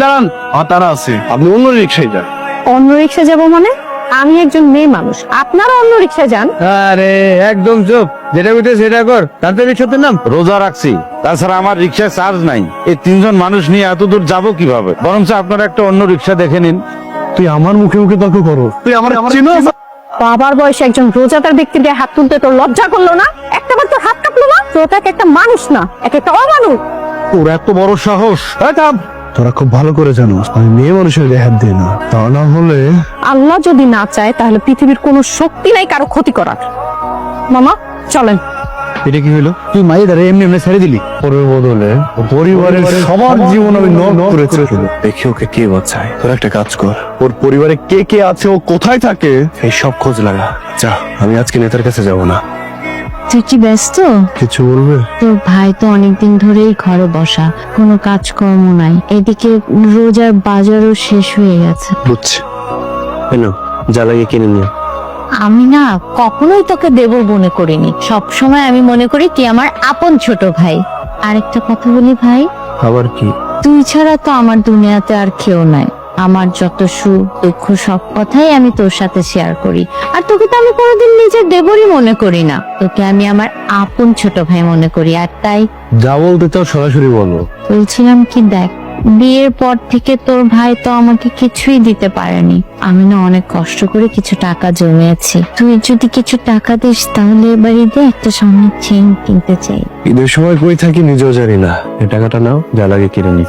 দাঁড়ান, তারা আছে, আপনি অন্য রিক্সায় যান। অন্য রিক্সা যাবো মানে? আমি একজন মেয়ে মানুষ, আপনারা অন্য রিক্সা যান। আরে একদম চুপ, যেটা বুঝে সেটা কর, তাতে রিক্সাতে নাম। রোজা রাখছি, তাছাড়া আমার রিক্সায় চার্জ নাই। এই 3 জন মানুষ নিয়ে এত দূর যাবো কিভাবে? বরঞ্চ আপনারা একটা অন্য রিক্সা দেখে নিন। তুই আমার মুখে মুখে তর্ক করো? তুই আমার চিনোস? বাবার বয়সে একজন রোজাদার ব্যক্তির গায়ে হাত তুলতে তোর লজ্জা করলো না? একটাবার তোর হাত কাঁপলো না? তোর তো একটা মানুষ না, একটা অমানুষ। তোর এত বড় সাহস! তোরা খুব ভালো করে জানো আমি মেয়ে মানুষের গায়ে হাত দিই না। তা না হলে আল্লাহ যদি না চায় তাহলে পৃথিবীর কোনো শক্তি নাই কারো ক্ষতি করার। মামা চলেন। এটা কি হলো? তুই মাই দাঁড়ে এমনি এমনি ছেড়ে দিলি। ওর বদলে পরিবারের সবার জীবন আমি নষ্ট করেছি। দেখি ওকে কে বাঁচায়। তোর একটা কাজ কর, ওর পরিবারে কে কে আছে, ও কোথায় থাকে, এই সব খোঁজ লাগা। যা, আমি আজকে নেতার কাছে যাব না। তুই কি ব্যস্ত? কিছু বলবে? তোর ভাই তো অনেকদিন ধরেই ঘরে বসা, কোনো কাজকর্ম নাই। এদিকে রোজার বাজারও শেষ হয়ে গেছে। বুঝছি, কেন যা লাগে কিনে নিও। আমি না কখনোই তোকে দেব মনে করিনি, সব সময় আমি মনে করি তুই আমার আপন ছোট ভাই। আরেকটা কথা বলি ভাই, আবার কি? তুই ছাড়া তো আমার দুনিয়াতে আর কেউ নাই। আমার যত সুখ দুঃখ সব কথাই আমি তোর সাথে শেয়ার করি। আর তোকে তো আমি কোনোদিন নিজের দেবরই মনে করি না, তোকে আমি আমার আপন ছোট ভাই মনে করি। আর তাই যা বলতে চাও সরাসরি বলো। বলছিলাম কি, দেখ, বিয়ের পর থেকে তোর ভাই তো আমাকে কিছুই দিতে পারেনি। আমি না অনেক কষ্ট করে কিছু টাকা জমিয়েছি। তুই যদি কিছু টাকা দিস তাহলে এবার ঈদে একটা স্বর্ণের চেইন কিনতে চাই। ঈদের সময় কই থাকি নিজেও জানি না। এই টাকাটা নাও, যা লাগে কিনে নি।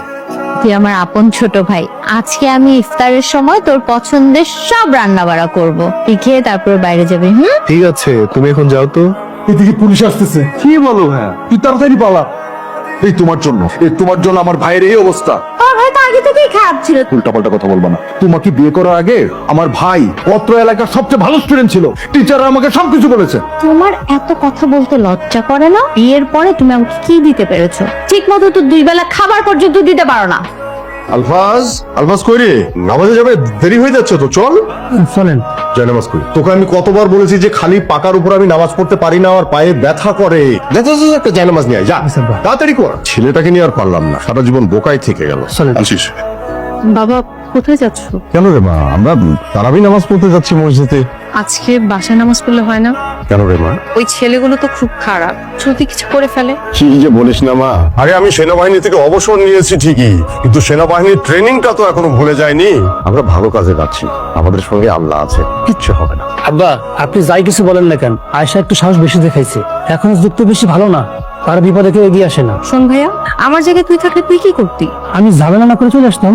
তুই আমার আপন ছোট ভাই, আজকে আমি ইফতারের সময় তোর পছন্দের সব রান্না বাড়া করবো, তুই খেয়ে তারপর বাইরে যাবি। ঠিক আছে, তুমি এখন যাও তো। এদিকে পুলিশ আসতেছে। কি বলো? হ্যাঁ, তুই তাড়াতাড়ি পালা। এই তোমার জন্য আমার ভাইয়ের এই অবস্থা। তোর ভাই তো আগে থেকেই খারাপ ছিল। উল্টাপাল্টা কথা বলবা না। তোমাকে বিয়ে করার আগে আমার ভাই অত্র এলাকার সবচেয়ে ভালো স্টুডেন্ট ছিল। টিচাররা আমাকে সবকিছু বলেছে। তোমার এত কথা বলতে লজ্জা করে না? বিয়ের পরে তুমি আমাকে কি দিতে পেরেছো? ঠিক মতো তো 2 বেলা খাবার পর্যন্ত দিতে পারো না। আলফাজ কই রে? নামাজে যাবে, দেরি হয়ে যাচ্ছে তো, চল চলেন। জয় নামাজ করি। তোকে আমি কতবার বলেছি যে খালি পাকার উপর আমি নামাজ পড়তে পারি না, আমার পায়ে ব্যথা করে। একটা জয় নামাজ নিয়ে আয়, যা তাড়াতাড়ি কর। ছেলেটাকে নিয়ে আর পারলাম না, সারা জীবন বোকাই থেকে গেল। চলেন। আনছিস? বাবা কোথায় যাচ্ছ? কেন রে মা? আমরা তারাবি নামাজ পড়তে যাচ্ছি মসজিদে। আজকে বাসায় নামাজ পড়লে হয় না? কেন রে মা? ওই ছেলেগুলো তো খুব খারাপ, যদি কিছু করে ফেলে। কি যে বলিস না মা। আরে আমি সেনাবাহিনী থেকে অবসর নিয়েছি ঠিকই, কিন্তু সেনাবাহিনীর ট্রেনিংটা তো এখনো ভুলে যায়নি। আমরা ভালো কাজে যাচ্ছি, আমাদের সঙ্গে আল্লাহ আছে, কিচ্ছু হবে না। আব্বা, আপনি যাই কিছু বলেন না কেন, আয়েশা একটু সাহস বেশি দেখাইছে। এখন যুক্ত বেশি ভালো না, তার বিপদে কেউ এগিয়ে আসে না। শোন ভাইয়া, আমার জায়গায় তুই থাকলে তুই কি করতি? আমি ঝামেলা না করে চলে আসতাম।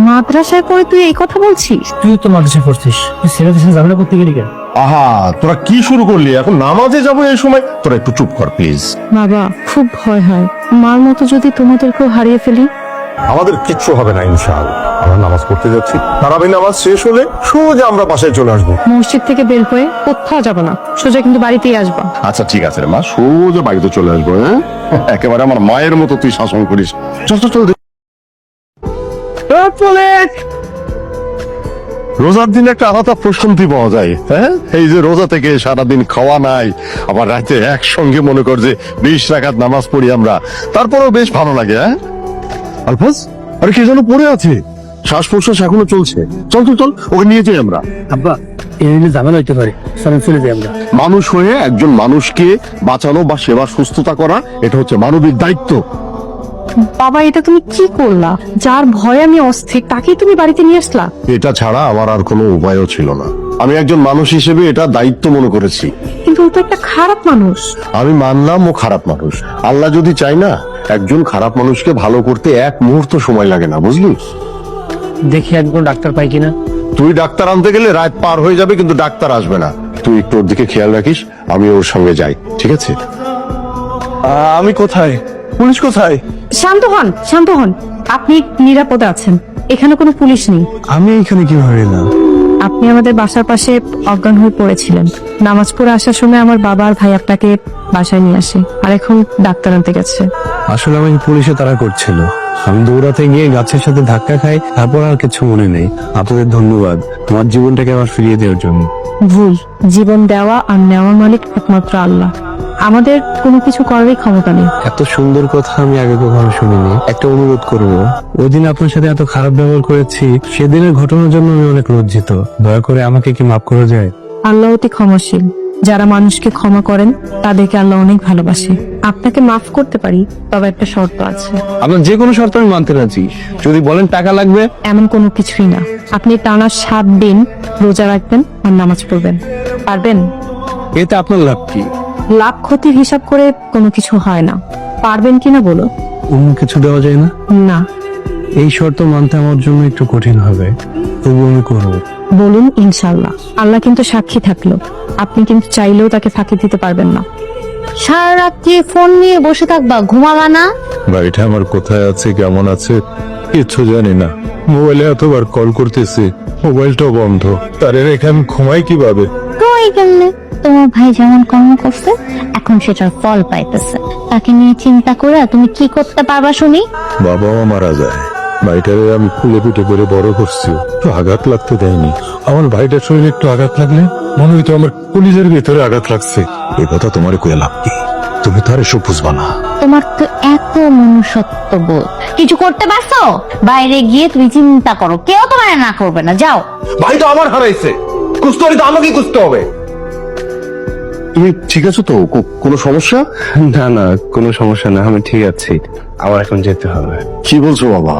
মাদ্রাসায় পড়ে তুই এই কথা বলছিস? তুই তো মাদ্রাসায় পড়ছিস, তুই ছেড়ে দিয়েছিস ঝামেলা করতে গেলি কেন? আহা, তোরা কি শুরু করলি? এখন নামাজে যাবো এই সময়? তোরা একটু চুপ কর প্লিজ। বাবা খুব ভয় হয়, মার মতো যদি তোমাদেরকেও হারিয়ে ফেলি। আমাদের কিচ্ছু হবে না ইনশাআল্লাহ। আমরা নামাজ পড়তে যাচ্ছি, তারাবি নামাজ শেষ হলে সোজা আমরা বাসায় চলে আসবো। মসজিদ থেকে বের হয়ে কোথাও যাবো না, সোজা কিন্তু বাড়িতেই আসবা। আচ্ছা ঠিক আছে রে মা, সোজা বাড়িতে চলে আসবো। হ্যাঁ, একেবারে আমার মায়ের মতো তুই শাসন করিস। চল চল চল। রোজার দিন একটা আলাদা প্রশান্তি পাওয়া যায়। হ্যাঁ, এই যে রোজা থেকে সারাদিন খাওয়া নাই, আবার রাতে একসঙ্গে মনে কর যে 20 রাকাত নামাজ পড়ি আমরা, তারপরেও বেশ ভালো লাগে। হ্যাঁ আলফাজ, আরে কে যেন পড়ে আছে, শ্বাস প্রশ্বাস এখনো চলছে। চল চল চল, ওকে নিয়ে যাই আমরা। আব্বা, এই নিয়ে ঝামেলা হইতে পারে, চলেন চলে যাই আমরা। মানুষ হয়ে একজন মানুষকে বাঁচানো বা সেবা সুস্থতা করা, এটা হচ্ছে মানবিক দায়িত্ব। বাবা এটা তুমি কি করলা? যার ভয়ে আমি অস্থির তাকেই তুমি বাড়িতে নিয়ে আসলা। এটা ছাড়া আমার আর কোনো উপায়ও ছিল না। আমি একজন মানুষ হিসেবে এটা দায়িত্ব মনে করেছি। কিন্তু ও তো একটা খারাপ মানুষ। আমি মানলাম ও খারাপ মানুষ। আল্লাহ যদি চাই না, একজন খারাপ মানুষকে ভালো করতে 1 মুহূর্ত সময় লাগে না, বুঝলি? দেখি একজন ডাক্তার পাই কিনা। তুই ডাক্তার আনতে গেলে রাত পার হয়ে যাবে, কিন্তু ডাক্তার আসবে না। তুই একটু ওর দিকে খেয়াল রাখিস, আমি ওর সঙ্গে যাই, ঠিক আছে? আমি কোথায়? পুলিশ কোথায়? শান্ত হন, শান্ত হন। আপনি নিরাপদে আছেন, এখানে কোনো পুলিশ নেই। আমি এখানে কিভাবে এলাম? আপনি আমাদের বাসার পাশে অজ্ঞান হয়ে পড়েছিলেন। নামাজ পড়ে আসার সময় আমার বাবা আর ভাই আপনাকে বাসায় নিয়ে আসে, আর এখন ডাক্তার আনতে গেছে। আসলে আমাকে পুলিশে তাড়া করছিল, আমি দৌড়াতে গিয়ে গাছের সাথে ধাক্কা খাই, তারপর আর কিছু মনে নেই। আপনাদের ধন্যবাদ আমার জীবনটাকে আবার ফিরিয়ে দেওয়ার জন্য। ভুল, জীবন দেওয়া আর নেওয়ার মালিক একমাত্র আল্লাহ। আমাদের কোনো কিছু করারই ক্ষমতা নেই। এত সুন্দর কথা আমি আগে কখনো শুনিনি। একটা অনুরোধ করবো, ওই দিন আপনার সাথে এত খারাপ ব্যবহার করেছি, সেদিনের ঘটনার জন্য আমি অনেক লজ্জিত। দয়া করে আমাকে কি মাফ করা যায়? আল্লাহ অতি ক্ষমাশীল, যারা মানুষকে ক্ষমা করেন তাদেরকে আল্লাহ অনেক ভালোবাসে। আপনাকে মাফ করতে পারি, তবে একটা শর্ত আছে। আপনার যে কোনো শর্ত আমি মানতে রাজি। যদি বলেন টাকা লাগবে, এমন কোনো কিছুই না। আপনি টানা 7 দিন রোজা রাখবেন আর নামাজ পড়বেন, পারবেন? এতে আপনার লাভ কি? লাভ ক্ষতির হিসাব করে কোনো কিছু হয় না। পারবেন কিনা বলো? অন্য কিছু দেওয়া যায় না? না। এই শর্ত মানতে আমার জন্য একটু কঠিন হবে, তবু আমি করবো। বলুন ইনশাল্লাহ। আল্লাহ কিন্তু সাক্ষী থাকলো, আপনি কিন্তু চাইলেও তাকে ফাঁকি দিতে পারবেন না। সারা রাত্রি ফোন নিয়ে বসে থাকবা, ঘুমাবা না? বাড়িটা আমার কোথায় আছে, কেমন আছে কিচ্ছু জানি না। মোবাইলে এতবার কল করতেছি, মোবাইলটাও বন্ধ। তার রেখে আমি ঘুমাই কিভাবে? কই গেলে? তোমার ভাই যেমন কর্ম করছে এখন সেটার ফল পাইতেছে। তাকে নিয়ে চিন্তা করে তুমি কি করতে পারবা শুনি? বাবাও মারা যায়, ভাইটারে আমি ফুলে পিঠে করে বড় করছি, একটু আঘাত লাগতে দেয়নি। আমার ভাইটার শরীরে একটু আঘাত লাগলে মনে হইতো আমার কলিজের ভিতরে আঘাত লাগছে। এই কথা তোমার কয়ে লাভ কি? তুমি তো আর এসব বুঝবা না। তোমার তো এত মনুষ্যত্ব বোধ, কিছু করতে পারছো? বাইরে গিয়ে তুমি চিন্তা করো, কেউ তোমার না করবে না। যাও। ভাই তো আমার হারাইছে, খুঁজতে হলে তো আমাকে খুঁজতে হবে। তুমি ঠিক আছো তো? কোনো সমস্যা? না না, কোনো সমস্যা না, আমি ঠিক আছি। আমার এখন যেতে হবে। কি বলছো বাবা?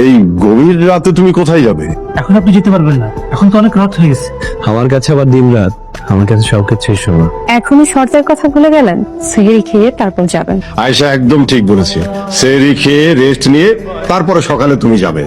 এই গভীর রাতে তুমি কোথায় যাবে? এখন আপনি যেতে পারবেন না, এখন তো অনেক রাত হয়ে গেছে। আমার কাছে আবার দিন রাত, আমার কাছে সবকিছুই সময়। এখনই শর্তের কথা ভুলে গেলেন? সিগারি খেয়ে তারপর যাবেন। আয়েশা একদম ঠিক বলেছে, সেরি খেয়ে রেস্ট নিয়ে তারপরে সকালে তুমি যাবে।